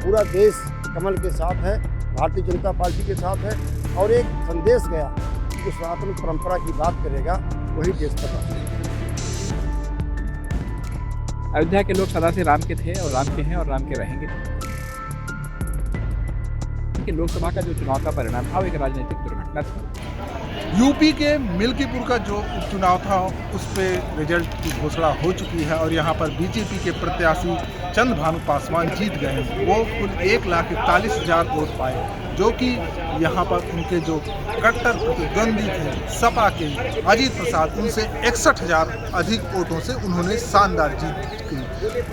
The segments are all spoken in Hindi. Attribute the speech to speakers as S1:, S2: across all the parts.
S1: पूरा देश कमल के साथ है, भारतीय जनता पार्टी के साथ है और एक संदेश गया कि जो सनातन परंपरा की बात करेगा वही देश पर राज करेगा।
S2: अयोध्या के लोग सदा से राम के थे और राम के हैं और राम के रहेंगे। कि लोकसभा का जो चुनाव का परिणाम था वो एक राजनीतिक दुर्घटना थी।
S3: यूपी के मिल्कीपुर का जो उपचुनाव था उस पे रिजल्ट की घोषणा हो चुकी है और यहाँ पर बीजेपी के प्रत्याशी चंद्र भानु पासवान जीत गए हैं। वो कुल 1,41,000 वोट पाए, जो कि यहाँ पर उनके जो कट्टर प्रतिद्वंदी थे सपा के अजीत प्रसाद, उनसे 61,000 अधिक वोटों से उन्होंने शानदार जीत की।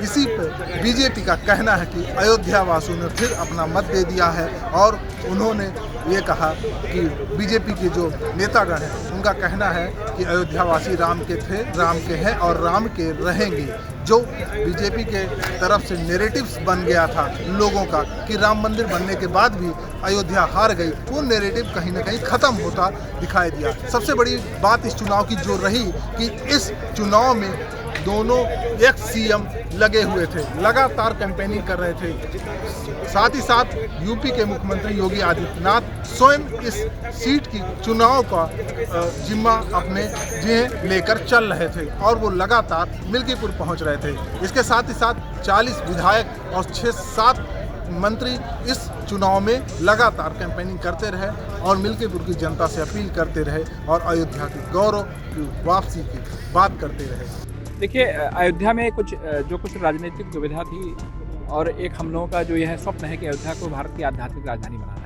S3: इसी पर बीजेपी का कहना है कि अयोध्या वासियों ने फिर अपना मत दे दिया है और उन्होंने ये कहा कि बीजेपी के जो नेतागण हैं उनका कहना है कि अयोध्या वासी राम के थे, राम के हैं और राम के रहेंगे। जो बीजेपी के तरफ से नैरेटिव्स बन गया था लोगों का कि राम मंदिर बनने के बाद भी अयोध्या हार गई, वो नैरेटिव कहीं ना कहीं ख़त्म होता दिखाई दिया। सबसे बड़ी बात इस चुनाव की जो रही कि इस चुनाव में दोनों एक्स सीएम लगे हुए थे, लगातार कैंपेनिंग कर रहे थे। साथ ही साथ यूपी के मुख्यमंत्री योगी आदित्यनाथ स्वयं इस सीट की चुनाव का जिम्मा अपने जिम्मे लेकर चल रहे थे और वो लगातार मिल्कीपुर पहुंच रहे थे। इसके साथ ही साथ 40 विधायक और 6-7 मंत्री इस चुनाव में लगातार कैंपेनिंग करते रहे और मिल्कीपुर की जनता से अपील करते रहे और अयोध्या के गौरव की वापसी की बात करते रहे।
S2: देखिए, अयोध्या में कुछ राजनीतिक दुविधा थी और एक हम लोगों का जो यह स्वप्न है कि अयोध्या को भारत की आध्यात्मिक राजधानी बनाना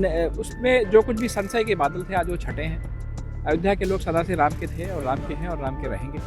S2: है। उसमें जो कुछ भी संशय के बादल थे आज वो छटे हैं। अयोध्या के लोग सदा से राम के थे और राम के हैं और राम के रहेंगे।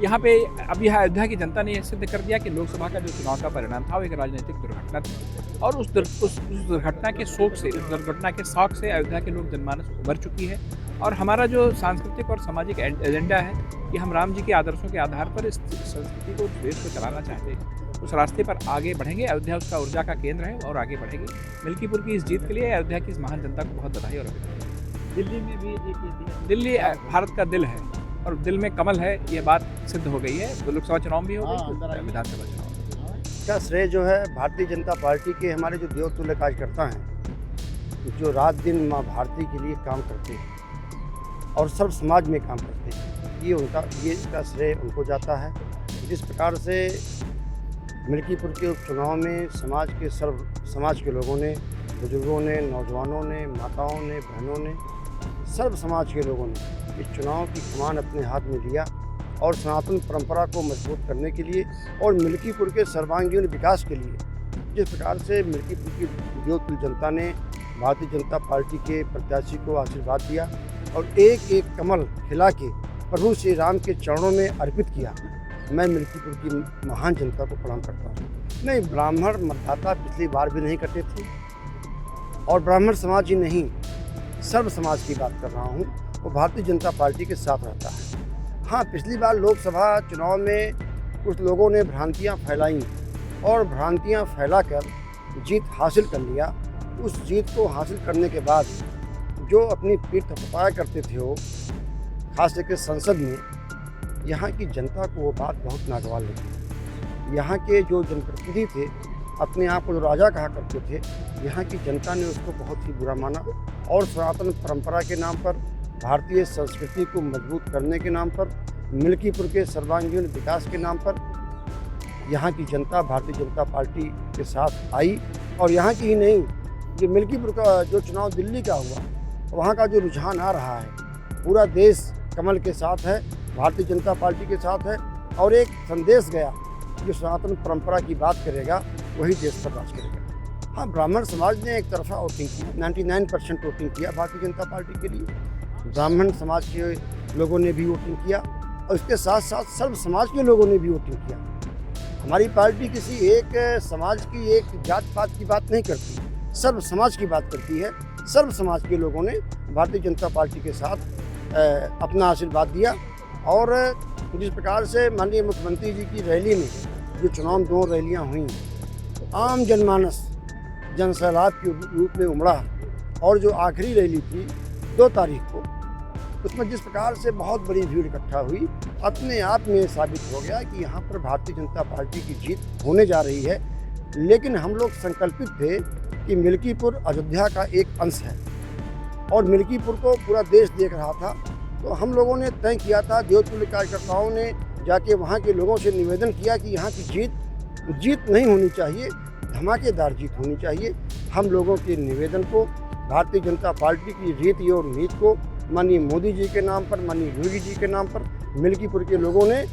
S2: यहाँ पे अब यह अयोध्या की जनता ने यह सिद्ध कर दिया कि लोकसभा का जो चुनाव का परिणाम था वो एक राजनीतिक दुर्घटना थी और उस दुर्घटना के शोक से, उस दुर्घटना के शौक से अयोध्या के लोग जनमानस उभर चुकी है। और हमारा जो सांस्कृतिक और सामाजिक एजेंडा है कि हम राम जी के आदर्शों के आधार पर इस संस्कृति को, देश को चलाना चाहते हैं, उस रास्ते पर आगे बढ़ेंगे। अयोध्या उसका ऊर्जा का केंद्र है और आगे बढ़ेगी। मिल्कीपुर की इस जीत के लिए अयोध्या की इस महान जनता को बहुत बधाई और अभिनंदन। दिल्ली में भी दिल्ली भारत का दिल है और दिल में कमल है, ये बात सिद्ध हो गई है। तो लोकसभा चुनाव भी हो गई, विधानसभा चुनाव।
S1: इसका श्रेय जो है भारतीय जनता पार्टी के हमारे जो देवतुल्य कार्यकर्ता हैं, जो रात दिन माँ भारती के लिए काम करते हैं और सर्व समाज में काम करते हैं, ये इसका श्रेय उनको जाता है। जिस प्रकार से मिल्कीपुर के उपचुनाव में समाज के लोगों ने, बुजुर्गों ने, नौजवानों ने, माताओं ने, बहनों ने, सर्व समाज के लोगों ने इस चुनाव की कमान अपने हाथ में लिया और सनातन परंपरा को मजबूत करने के लिए और मिल्कीपुर के सर्वांगीण विकास के लिए, जिस प्रकार से मिल्कीपुर की देवतुल्य जनता ने भारतीय जनता पार्टी के प्रत्याशी को आशीर्वाद दिया और एक एक कमल खिला के प्रभु श्री राम के चरणों में अर्पित किया, मैं मिल्कीपुर की महान जनता को प्रणाम करता हूँ। नहीं, ब्राह्मण मतदाता पिछली बार भी नहीं कटे थे और ब्राह्मण समाज ही नहीं, सर्व समाज की बात कर रहा हूँ, वो भारतीय जनता पार्टी के साथ रहता है। हाँ, पिछली बार लोकसभा चुनाव में कुछ लोगों ने भ्रांतियाँ फैलाई और भ्रांतियाँ फैलाकर जीत हासिल कर लिया। उस जीत को हासिल करने के बाद जो अपनी पीठ थपथपाया करते थे वो, खास करके संसद में, यहाँ की जनता को वो बात बहुत नागवार लगी। यहाँ के जो जनप्रतिनिधि थे, अपने आप को जो राजा कहा करते थे, यहाँ की जनता ने उसको बहुत ही बुरा माना और सनातन परंपरा के नाम पर, भारतीय संस्कृति को मजबूत करने के नाम पर, मिल्कीपुर के सर्वांगीण विकास के नाम पर यहाँ की जनता भारतीय जनता पार्टी के साथ आई। और यहाँ की ही नहीं, ये मिल्कीपुर का जो चुनाव दिल्ली का हुआ, वहाँ का जो रुझान आ रहा है, पूरा देश कमल के साथ है, भारतीय जनता पार्टी के साथ है और एक संदेश गया कि जो सनातन परंपरा की बात करेगा वही देश पर राज करेगा। हाँ, ब्राह्मण समाज ने एक तरफा वोटिंग किया, 99% वोटिंग किया भारतीय जनता पार्टी के लिए। ब्राह्मण समाज के लोगों ने भी वोटिंग किया और इसके साथ साथ सर्व समाज के लोगों ने भी वोटिंग किया। हमारी पार्टी किसी एक समाज की, एक जात पात की बात नहीं करती, सर्व समाज की बात करती है। सर्व समाज के लोगों ने भारतीय जनता पार्टी के साथ अपना आशीर्वाद दिया और जिस प्रकार से माननीय मुख्यमंत्री जी की रैली में जो चुनाव 2 रैलियां हुई, आम जनमानस जनसैलाब के रूप में उमड़ा और जो आखिरी रैली थी 2 तारीख को, उसमें जिस प्रकार से बहुत बड़ी भीड़ इकट्ठा हुई, अपने आप में साबित हो गया कि यहाँ पर भारतीय जनता पार्टी की जीत होने जा रही है। लेकिन हम लोग संकल्पित थे कि मिल्कीपुर अयोध्या का एक अंश है और मिल्कीपुर को पूरा देश देख रहा था। तो हम लोगों ने तय किया था, देवतुल्य कार्यकर्ताओं ने जाके वहाँ के लोगों से निवेदन किया कि यहाँ की जीत नहीं होनी चाहिए, धमाकेदार जीत होनी चाहिए। हम लोगों के निवेदन को, भारतीय जनता पार्टी की रीति और नीति को माननीय मोदी जी के नाम पर, माननीय योगी जी के नाम पर मिल्कीपुर के लोगों ने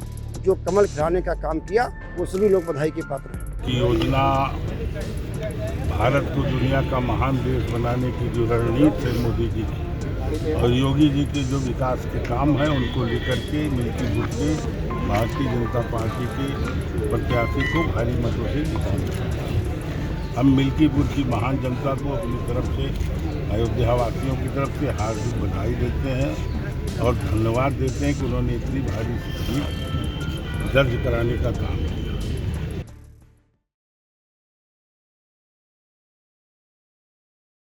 S1: जो कमल खिलाने का काम किया, वो सभी लोग बधाई के पात्र हैं।
S4: की योजना भारत को दुनिया का महान देश बनाने की जो रणनीति है मोदी जी की और योगी जी के जो विकास के काम हैं उनको लेकर के मिल्कीपुर के भारतीय जनता पार्टी के प्रत्याशी को भारी मतों से जिताएंगे। हम मिल्कीपुर की महान जनता को अपनी तरफ से, अयोध्या वासियों की तरफ से हार्दिक बधाई देते हैं और धन्यवाद देते हैं कि उन्होंने इतनी भारी जीत दर्ज कराने का काम किया।